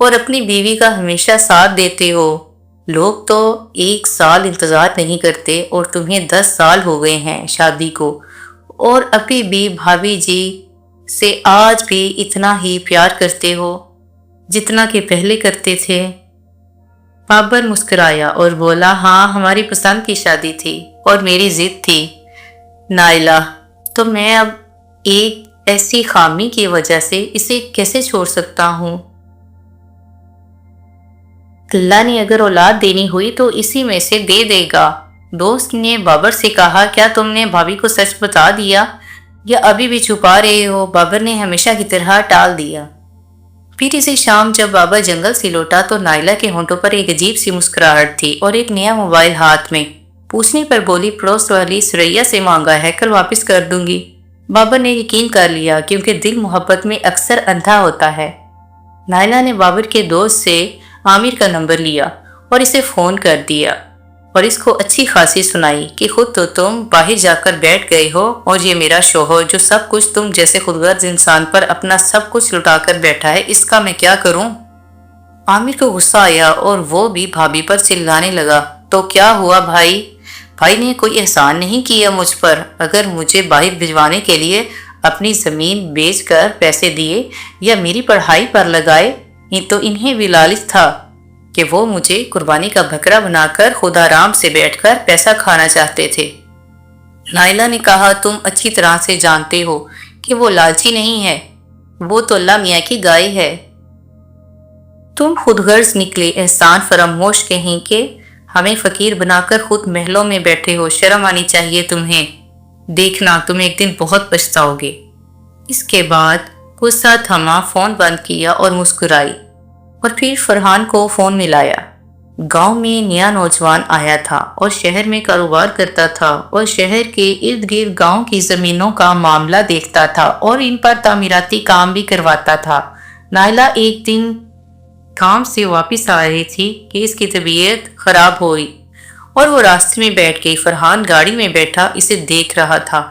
اور اپنی بیوی کا ہمیشہ ساتھ دیتے ہو۔ لوگ تو 1 سال انتظار نہیں کرتے اور تمہیں 10 سال ہو گئے ہیں شادی کو، اور ابھی بھی بھابھی جی سے آج بھی اتنا ہی پیار کرتے ہو جتنا کہ پہلے کرتے تھے۔ بابر مسکرایا اور بولا، ہاں ہماری پسند کی شادی تھی اور میری ضد تھی نائلہ، تو میں اب ایک ایسی خامی کی وجہ سے اسے کیسے چھوڑ سکتا ہوں؟ اللہ نے اگر اولاد دینی ہوئی تو اسی میں سے دے دے گا۔ دوست نے بابر سے کہا، کیا تم نے بھابھی کو سچ بتا دیا یا ابھی بھی چھپا رہے ہو؟ بابر نے ہمیشہ کی طرح ٹال دیا۔ پھر اسی شام جب بابر جنگل سے لوٹا تو نائلہ کے ہونٹوں پر ایک عجیب سی مسکراہٹ تھی اور ایک نیا موبائل ہاتھ میں۔ پوچھنے پر بولی، پڑوس والی سریا سے مانگا ہے، کل واپس کر دوں گی۔ بابر نے یقین کر لیا کیونکہ دل محبت میں اکثر اندھا ہوتا ہے۔ نائلہ نے بابر کے دوست سے عامر کا نمبر لیا اور اسے فون کر دیا اور اس کو اچھی خاصی سنائی کہ خود تو تم باہر جا کر بیٹھ گئے ہو اور یہ میرا شوہر جو سب کچھ تم جیسے خودغرض انسان پر اپنا سب کچھ لٹا کر بیٹھا ہے، اس کا میں کیا کروں؟ عامر کو غصہ آیا اور وہ بھی بھابھی پر چلانے لگا، تو کیا ہوا بھائی؟ بھائی نے کوئی احسان نہیں کیا مجھ پر؟ اگر مجھے باہر بھجوانے کے لیے اپنی زمین بیچ کر پیسے دیے یا میری پڑھائی پر لگائے تو انہیں بھی لالچ تھا کہ وہ مجھے قربانی کا بکرا بنا کر خود آرام سے بیٹھ کر پیسہ کھانا چاہتے تھے۔ نائلہ نے کہا، تم اچھی طرح سے جانتے ہو کہ وہ لالچی نہیں ہے، وہ تو اللہ میاں کی گائے ہے۔ تم خود غرض نکلے، احسان فراموش کہیں کہ ہمیں فقیر بنا کر خود محلوں میں بیٹھے ہو، شرم آنی چاہیے تمہیں۔ دیکھنا تم ایک دن بہت پچھتاؤ گے۔ اس کے بعد غصہ تھما، فون بند کیا اور مسکرائی اور پھر فرحان کو فون ملایا۔ گاؤں میں نیا نوجوان آیا تھا اور شہر میں کاروبار کرتا تھا اور شہر کے ارد گرد گاؤں کی زمینوں کا معاملہ دیکھتا تھا اور ان پر تعمیراتی کام بھی کرواتا تھا۔ نائلہ ایک دن کام سے واپس آ رہی تھی کہ اس کی طبیعت خراب ہوئی اور وہ راستے میں بیٹھ گئی۔ فرحان گاڑی میں بیٹھا اسے دیکھ رہا تھا،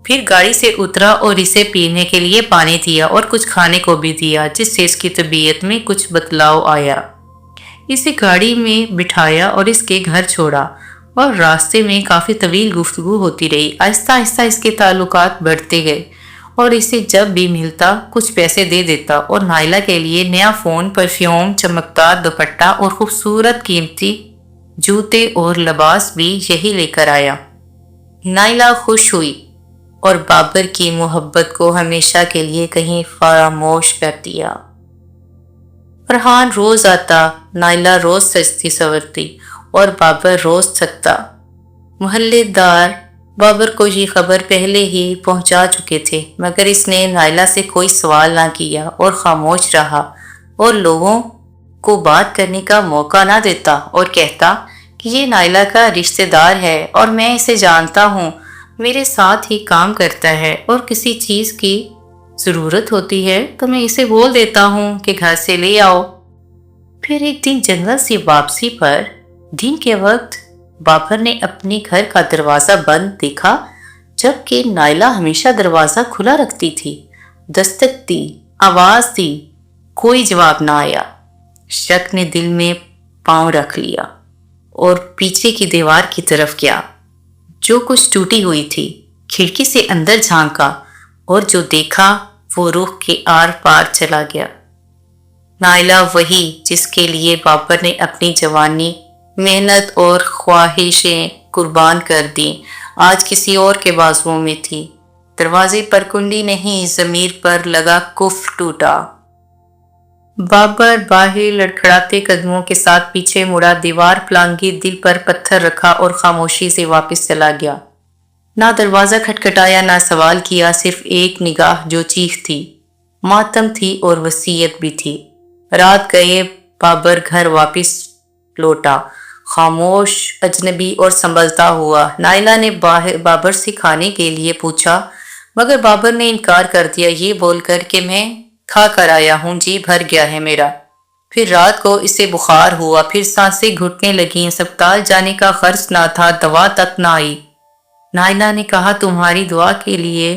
پھر گاڑی سے اترا اور اسے پینے کے لیے پانی دیا اور کچھ کھانے کو بھی دیا، جس سے اس کی طبیعت میں کچھ بدلاؤ آیا۔ اسے گاڑی میں بٹھایا اور اس کے گھر چھوڑا اور راستے میں کافی طویل گفتگو ہوتی رہی۔ آہستہ آہستہ اس کے تعلقات بڑھتے گئے اور اسے جب بھی ملتا کچھ پیسے دے دیتا اور نائلہ کے لیے نیا فون، پرفیوم، چمکدار دوپٹہ اور خوبصورت قیمتی جوتے اور لباس بھی یہی لے کر آیا۔ نائلہ خوش ہوئی اور بابر کی محبت کو ہمیشہ کے لیے کہیں فراموش کر دیا۔ فرحان روز آتا، نائلہ روز سجتی سورتی اور بابر روز تھکتا۔ محلے دار بابر کو یہ خبر پہلے ہی پہنچا چکے تھے، مگر اس نے نائلہ سے کوئی سوال نہ کیا اور خاموش رہا اور لوگوں کو بات کرنے کا موقع نہ دیتا اور کہتا کہ یہ نائلہ کا رشتہ دار ہے اور میں اسے جانتا ہوں، میرے ساتھ ہی کام کرتا ہے اور کسی چیز کی ضرورت ہوتی ہے تو میں اسے بول دیتا ہوں کہ گھر سے لے آؤ۔ پھر ایک دن جنگل سے واپسی پر دن کے وقت بابر نے اپنے گھر کا دروازہ بند دیکھا، جبکہ نائلہ ہمیشہ دروازہ کھلا رکھتی تھی۔ دستک دی، آواز دی، کوئی جواب نہ آیا۔ شک نے دل میں پاؤں رکھ لیا اور پیچھے کی دیوار کی طرف گیا جو کچھ ٹوٹی ہوئی تھی، کھڑکی سے اندر جھانکا اور جو دیکھا وہ روح کے آر پار چلا گیا۔ نائلہ وہی جس کے لیے بابر نے اپنی جوانی، محنت اور خواہشیں قربان کر دیں، آج کسی اور کے بازوؤں میں تھی۔ دروازے پر کنڈی نہیں، ضمیر پر لگا قفل ٹوٹا۔ بابر باہر لڑکھڑاتے قدموں کے ساتھ پیچھے مڑا، دیوار پلانگی، دل پر پتھر رکھا اور خاموشی سے واپس چلا گیا۔ نہ دروازہ کھٹکھٹایا، نہ سوال کیا، صرف ایک نگاہ جو چیخ تھی، ماتم تھی اور وصیت بھی تھی۔ رات گئے، بابر گھر واپس لوٹا، خاموش، اجنبی اور سنبھلتا ہوا۔ نائلہ نے بابر سے کھانے کے لیے پوچھا، مگر بابر نے انکار کر دیا، یہ بول کر کہ میں کھا کر آیا ہوں، جی بھر گیا ہے میرا۔ پھر رات کو اسے بخار ہوا، پھر سانسیں گھٹنے لگیں، اسپتال جانے کا خرچ نہ تھا، دوا تک نہ آئی۔ نائلہ نے کہا، تمہاری دعا کے لیے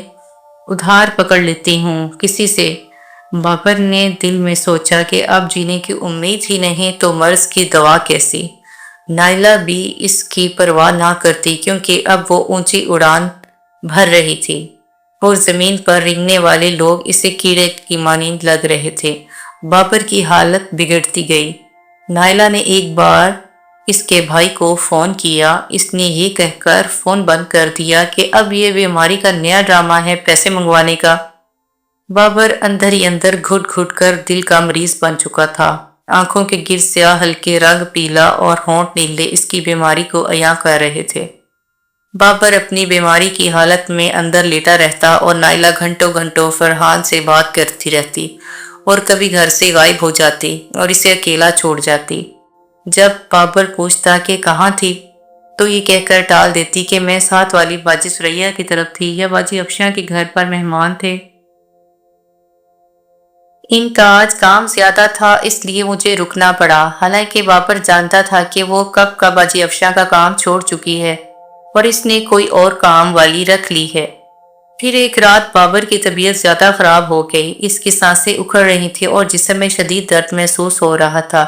ادھار پکڑ لیتی ہوں کسی سے۔ بابر نے دل میں سوچا کہ اب جینے کی امید ہی نہیں تو مرض کی دوا کیسی؟ نائلہ بھی اس کی پرواہ نہ کرتی کیونکہ اب وہ اونچی اڑان بھر رہی تھی اور زمین پر رینگنے والے لوگ اسے کیڑے کی مانند لگ رہے تھے۔ بابر کی حالت بگڑتی گئی۔ نائلہ نے ایک بار اس کے بھائی کو فون کیا۔ اس نے یہ کہہ کر فون بند کر دیا کہ اب یہ بیماری کا نیا ڈرامہ ہے پیسے منگوانے کا۔ بابر اندر ہی اندر گھٹ گھٹ کر دل کا مریض بن چکا تھا۔ آنکھوں کے گر سیاہ ہلکے رنگ پیلا اور ہونٹ نیلے اس کی بیماری کو عیاں کر رہے تھے۔ بابر اپنی بیماری کی حالت میں اندر لیٹا رہتا اور نائلہ گھنٹوں گھنٹوں فرحان سے بات کرتی رہتی اور کبھی گھر سے غائب ہو جاتی اور اسے اکیلا چھوڑ جاتی۔ جب بابر پوچھتا کہ کہاں تھی تو یہ کہہ کر ٹال دیتی کہ میں ساتھ والی باجی سریا کی طرف تھی یا باجی افشاں کے گھر پر مہمان تھے۔ ان کا آج کام زیادہ تھا اس لیے مجھے رکنا پڑا۔ حالانکہ بابر جانتا تھا کہ وہ کب کا باجی افشاں کا کام چھوڑ چکی ہے اور اس نے کوئی اور کام والی رکھ لی ہے۔ پھر ایک رات بابر کی طبیعت زیادہ خراب ہو گئی۔ اس کی سانسیں اکھڑ رہی تھی اور جسم میں شدید درد محسوس ہو رہا تھا۔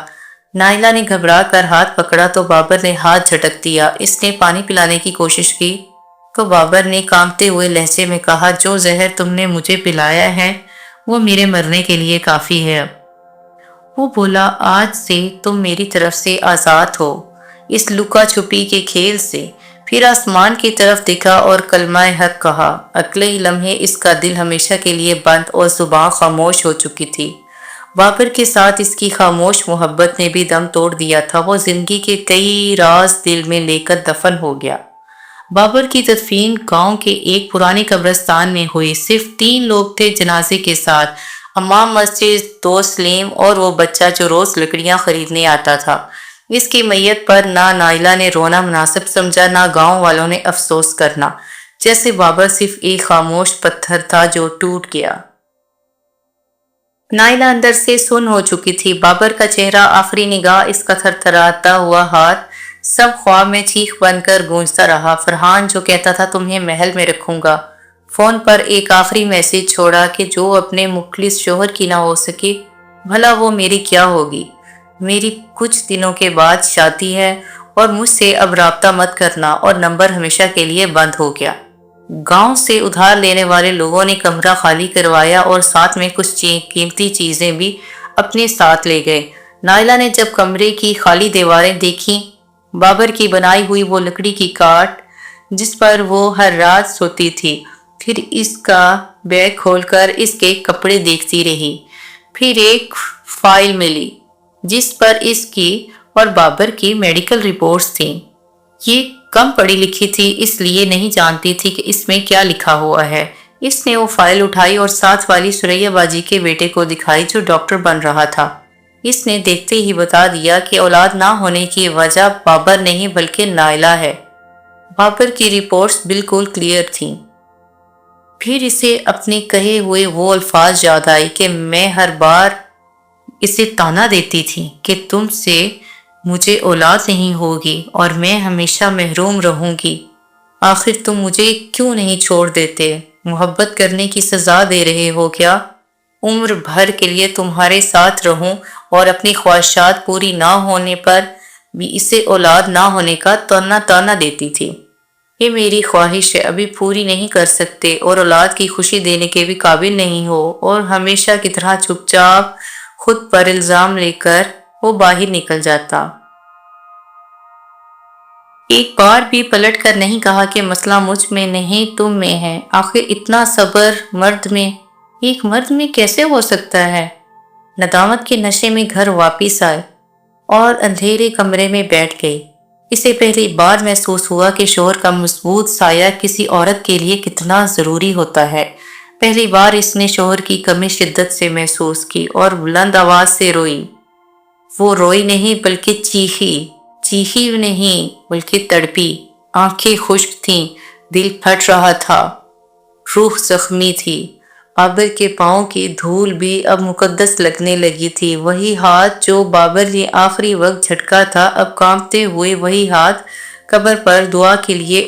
نائلہ نے گھبرا کر ہاتھ پکڑا تو بابر نے ہاتھ جھٹک دیا۔ اس نے پانی پلانے کی کوشش کی تو بابر نے کانپتے ہوئے لہجے میں کہا، جو زہر تم نے مجھے پلایا ہے وہ میرے مرنے کے لیے کافی ہے اب۔ وہ بولا، آج سے تم میری طرف سے آزاد ہو، اس لکا چھپی کے کھیل سے۔ پھر آسمان کی طرف دیکھا اور کلمہ حق کہا۔ اگلے ہی لمحے اس کا دل ہمیشہ کے لیے بند اور زبان خاموش ہو چکی تھی۔ بابر کے ساتھ اس کی خاموش محبت نے بھی دم توڑ دیا تھا۔ وہ زندگی کے کئی راز دل میں لے کر دفن ہو گیا۔ بابر کی تدفین گاؤں کے ایک پرانے قبرستان میں ہوئی۔ صرف 3 لوگ تھے جنازے کے ساتھ، امام مسجد، دوست سلیم اور وہ بچہ جو روز لکڑیاں خریدنے آتا تھا۔ اس کی میت پر نہ نائلہ نے رونا مناسب سمجھا نہ گاؤں والوں نے افسوس کرنا، جیسے بابر صرف ایک خاموش پتھر تھا جو ٹوٹ گیا۔ نائلہ اندر سے سن ہو چکی تھی۔ بابر کا چہرہ، آخری نگاہ، اس کا تھرتھراتا ہوا ہاتھ، سب خواب میں چیخ بن کر گونجتا رہا۔ فرحان جو کہتا تھا تمہیں محل میں رکھوں گا، فون پر ایک آخری میسج چھوڑا کہ جو اپنے مخلص شوہر کی نہ ہو سکی، بھلا وہ میری کیا ہوگی؟ میری کچھ دنوں کے بعد شادی ہے اور مجھ سے اب رابطہ مت کرنا، اور نمبر ہمیشہ کے لیے بند ہو گیا۔ گاؤں سے ادھار لینے والے لوگوں نے کمرہ خالی کروایا اور ساتھ میں کچھ قیمتی چیزیں بھی اپنے ساتھ لے گئے۔ نائلہ نے جب کمرے کی خالی دیواریں دیکھیں، بابر کی بنائی ہوئی وہ لکڑی کی کاٹ جس پر وہ ہر رات سوتی تھی، پھر اس کا بیگ کھول کر اس کے کپڑے دیکھتی رہی، پھر ایک فائل ملی جس پر اس کی اور بابر کی میڈیکل رپورٹس تھیں۔ یہ کم پڑھی لکھی تھی اس لیے نہیں جانتی تھی کہ اس میں کیا لکھا ہوا ہے۔ اس نے وہ فائل اٹھائی اور ساتھ والی سریا باجی کے بیٹے کو دکھائی جو ڈاکٹر بن رہا تھا۔ اس نے دیکھتے ہی بتا دیا کہ اولاد نہ ہونے کی وجہ بابر نہیں بلکہ نائلہ ہے۔ بابر کی رپورٹس بالکل کلیئر تھیں۔ پھر اسے اپنے کہے ہوئے وہ الفاظ یاد آئے کہ میں ہر بار اسے تانا دیتی تھی کہ تم سے مجھے اولاد نہیں ہوگی اور میں ہمیشہ محروم رہوں گی، آخر تم مجھے کیوں نہیں چھوڑ دیتے؟ محبت کرنے کی سزا دے رہے ہو کیا؟ عمر بھر کے لیے تمہارے ساتھ رہوں اور اپنی خواہشات پوری نہ ہونے پر بھی اسے اولاد نہ ہونے کا تانا دیتی تھی۔ یہ میری خواہش ہے، ابھی پوری نہیں کر سکتے اور اولاد کی خوشی دینے کے بھی قابل نہیں ہو، اور ہمیشہ کی طرح چپ چاپ خود پر الزام لے کر وہ باہر نکل جاتا۔ ایک بار بھی پلٹ کر نہیں کہا کہ مسئلہ مجھ میں نہیں تم میں ہے۔ آخر اتنا صبر ایک مرد میں کیسے ہو سکتا ہے؟ ندامت کے نشے میں گھر واپس آئے اور اندھیرے کمرے میں بیٹھ گئی۔ اسے پہلی بار محسوس ہوا کہ شوہر کا مضبوط سایہ کسی عورت کے لیے کتنا ضروری ہوتا ہے۔ پہلی بار اس نے شوہر کی کمی شدت سے محسوس کی اور بلند آواز سے روئی۔ وہ روئی نہیں بلکہ چیخی نہیں بلکہ تڑپی۔ آنکھیں خشک تھیں، دل پھٹ رہا تھا، روح زخمی تھی۔ بابر کے پاؤں کی دھول بھی اب مقدس لگنے لگی تھی۔ وہی ہاتھ جو بابر نے آخری وقت جھٹکا تھا، اب کانپتے ہوئے وہی ہاتھ قبر پر دعا کے لیے